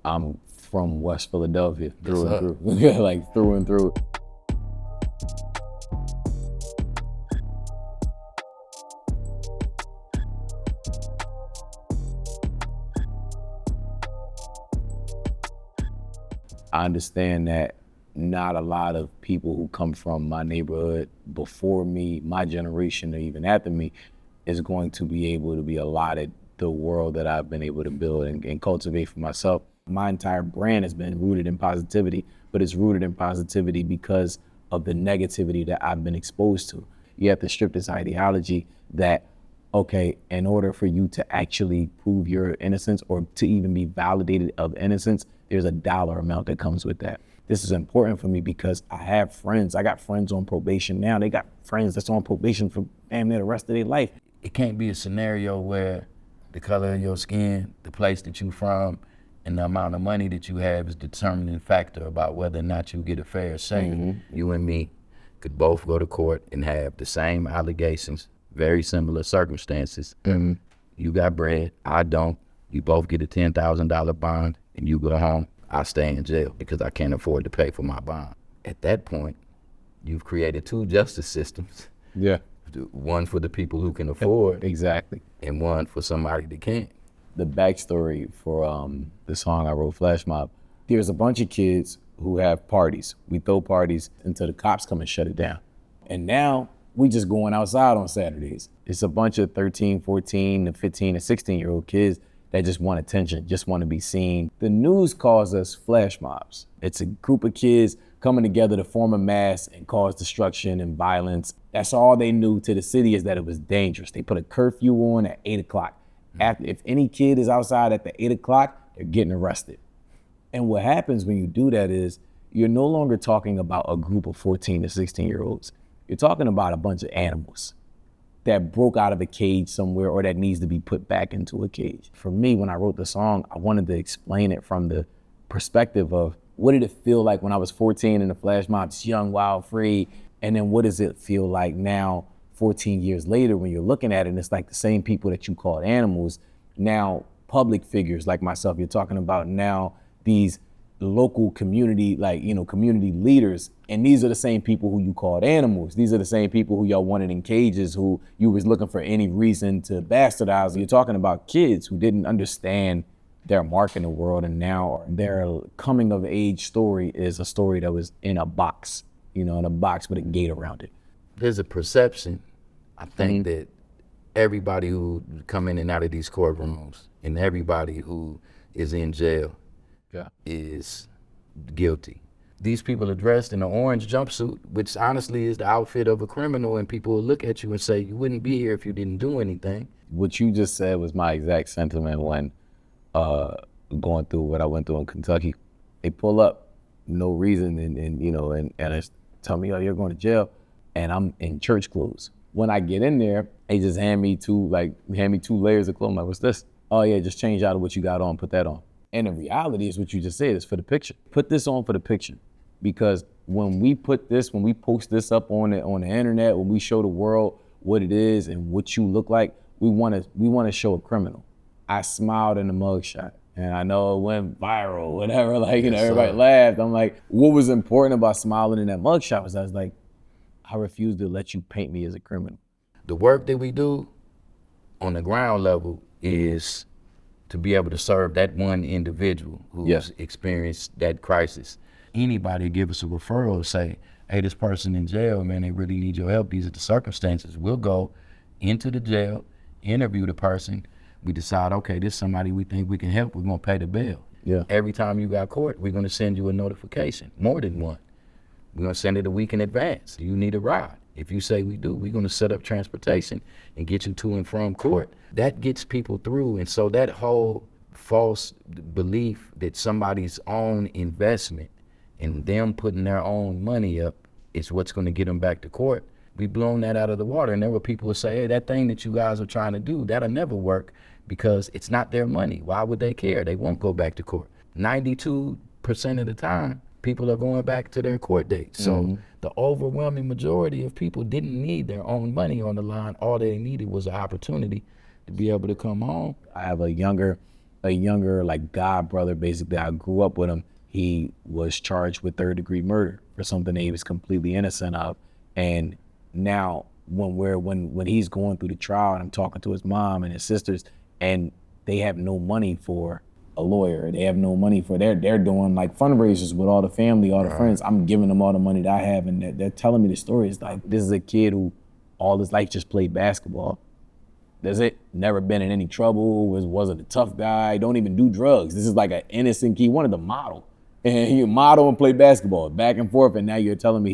I'm from West Philadelphia, through and through. Yeah, like through and through. I understand that not a lot of people who come from my neighborhood before me, my generation, or even after me, is going to be able to be allotted the world that I've been able to build and cultivate for myself. My entire brand has been rooted in positivity, but it's rooted in positivity because of the negativity that I've been exposed to. You have to strip this ideology that, okay, in order for you to actually prove your innocence or to even be validated of innocence, there's a dollar amount that comes with that. This is important for me because I have friends. I got friends on probation now. They got friends that's on probation for damn near the rest of their life. It can't be a scenario where the color of your skin, the place that you're from, and the amount of money that you have is the determining factor about whether or not you get a fair shake. Mm-hmm. You and me could both go to court and have the same allegations, very similar circumstances. Mm-hmm. You got bread, I don't. You both get a $10,000 bond and you go home. I stay in jail because I can't afford to pay for my bond. At that point, you've created two justice systems. Yeah. One for the people who can afford. Exactly. And one for somebody that can't. The backstory for the song I wrote, FLASHMOB, there's a bunch of kids who have parties. We throw parties until the cops come and shut it down. And now we just going outside on Saturdays. It's a bunch of 13, 14, and 15, and 16-year-old kids that just want attention, just want to be seen. The news calls us flash mobs. It's a group of kids coming together to form a mass and cause destruction and violence. That's all they knew to the city, is that it was dangerous. They put a curfew on at 8 o'clock. If any kid is outside at the 8 o'clock, they're getting arrested. And what happens when you do that is you're no longer talking about a group of 14 to 16-year-olds. You're talking about a bunch of animals that broke out of a cage somewhere or that needs to be put back into a cage. For me, when I wrote the song, I wanted to explain it from the perspective of what did it feel like when I was 14 in the flash mob, just young, wild, free, and then what does it feel like now, 14 years later, when you're looking at it and it's like the same people that you called animals, now public figures like myself, you're talking about now these local community, community leaders, and these are the same people who you called animals. These are the same people who y'all wanted in cages, who you was looking for any reason to bastardize. You're talking about kids who didn't understand their mark in the world, and now their coming of age story is a story that was in a box, in a box with a gate around it. There's a perception, I think, that everybody who come in and out of these courtrooms and everybody who is in jail is guilty. These people are dressed in an orange jumpsuit, which honestly is the outfit of a criminal, and people will look at you and say, you wouldn't be here if you didn't do anything. What you just said was my exact sentiment when going through what I went through in Kentucky. They pull up, no reason, and it's tell me, oh, you're going to jail, and I'm in church clothes. When I get in there, they just hand me two layers of clothes. I'm like, what's this? Oh yeah, just change out of what you got on, put that on. And the reality is what you just said, is for the picture. Put this on for the picture. Because when we post this up on the internet, when we show the world what it is and what you look like, we want to show a criminal. I smiled in the mugshot, and I know it went viral, whatever, everybody laughed. I'm like, what was important about smiling in that mugshot was I was like, I refuse to let you paint me as a criminal. The work that we do on the ground level is to be able to serve that one individual who's experienced that crisis. Anybody give us a referral and say, hey, this person in jail, man, they really need your help. These are the circumstances. We'll go into the jail, interview the person. We decide, okay, this is somebody we think we can help. We're gonna pay the bill. Yeah. Every time you got court, we're gonna send you a notification, more than one. We're gonna send it a week in advance. Do you need a ride? If you say we do, we're gonna set up transportation and get you to and from court. That gets people through. And so that whole false belief that somebody's own investment and them putting their own money up is what's gonna get them back to court, we've blown that out of the water. And there were people who say, hey, that thing that you guys are trying to do, that'll never work because it's not their money. Why would they care? They won't go back to court. 92% of the time, people are going back to their court date. So the overwhelming majority of people didn't need their own money on the line. All they needed was an opportunity to be able to come home. I have a younger a younger like god brother. Basically, I grew up with him. He was charged with 3rd-degree murder for something that he was completely innocent of. And now when he's going through the trial and I'm talking to his mom and his sisters, and they have no money for a lawyer, they have no money for they're doing like fundraisers with all the family, all the friends. I'm giving them all the money that I have, and they're telling me the story. It's like, this is a kid who all his life just played basketball. That's it. Never been in any trouble, wasn't a tough guy, don't even do drugs. This is like an innocent kid. He wanted to model. And he model and play basketball back and forth. And now you're telling me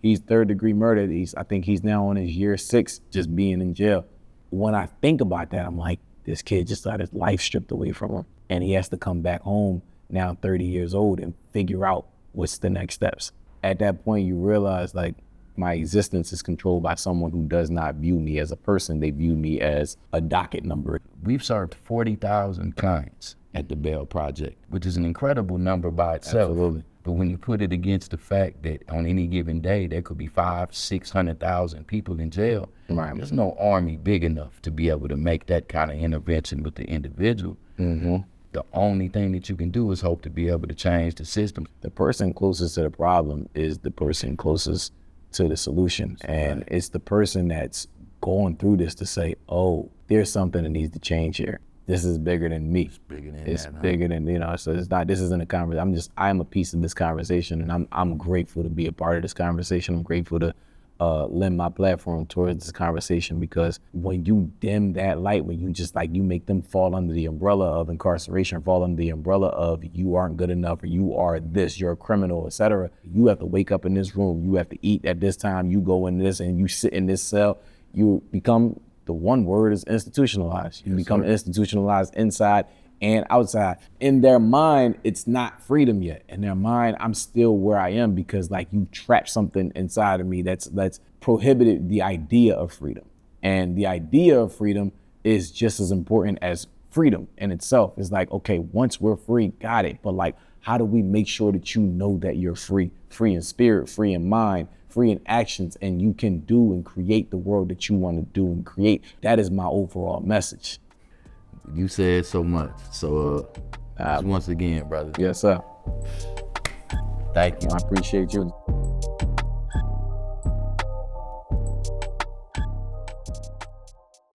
he's 3rd-degree murder. I think he's now on his year 6 just being in jail. When I think about that, I'm like, this kid just got his life stripped away from him. And he has to come back home now 30 years old and figure out what's the next steps. At that point, you realize like my existence is controlled by someone who does not view me as a person. They view me as a docket number. We've served 40,000 clients at the Bail Project, which is an incredible number by itself. Absolutely. But when you put it against the fact that on any given day, there could be 500,000-600,000 people in jail, Right. There's no army big enough to be able to make that kind of intervention with the individual. Mm-hmm. The only thing that you can do is hope to be able to change the system. The person closest to the problem is the person closest to the solution. And it's the person that's going through this to say, oh, there's something that needs to change here. This is bigger than me. It's bigger than It's that, huh? bigger than, so it's not, this isn't a conversation. I am a piece of this conversation, and I'm grateful to be a part of this conversation. I'm grateful to lend my platform towards this conversation, because when you dim that light, when you just like, you make them fall under the umbrella of incarceration, fall under the umbrella of you aren't good enough, or you are this, you're a criminal, etc. You have to wake up in this room, you have to eat at this time, you go in this and you sit in this cell, you become, the one word is institutionalized. You become institutionalized inside and outside. In their mind, it's not freedom yet. In their mind, I'm still where I am, because like you trapped something inside of me that's prohibited the idea of freedom. And the idea of freedom is just as important as freedom in itself. It's like, okay, once we're free, got it. But like, how do we make sure that you know that you're free? Free in spirit, free in mind, free in actions, and you can do and create the world that you want to do and create. That is my overall message. You said so much. So once again, brother. Yes, sir. Thank you. I appreciate you.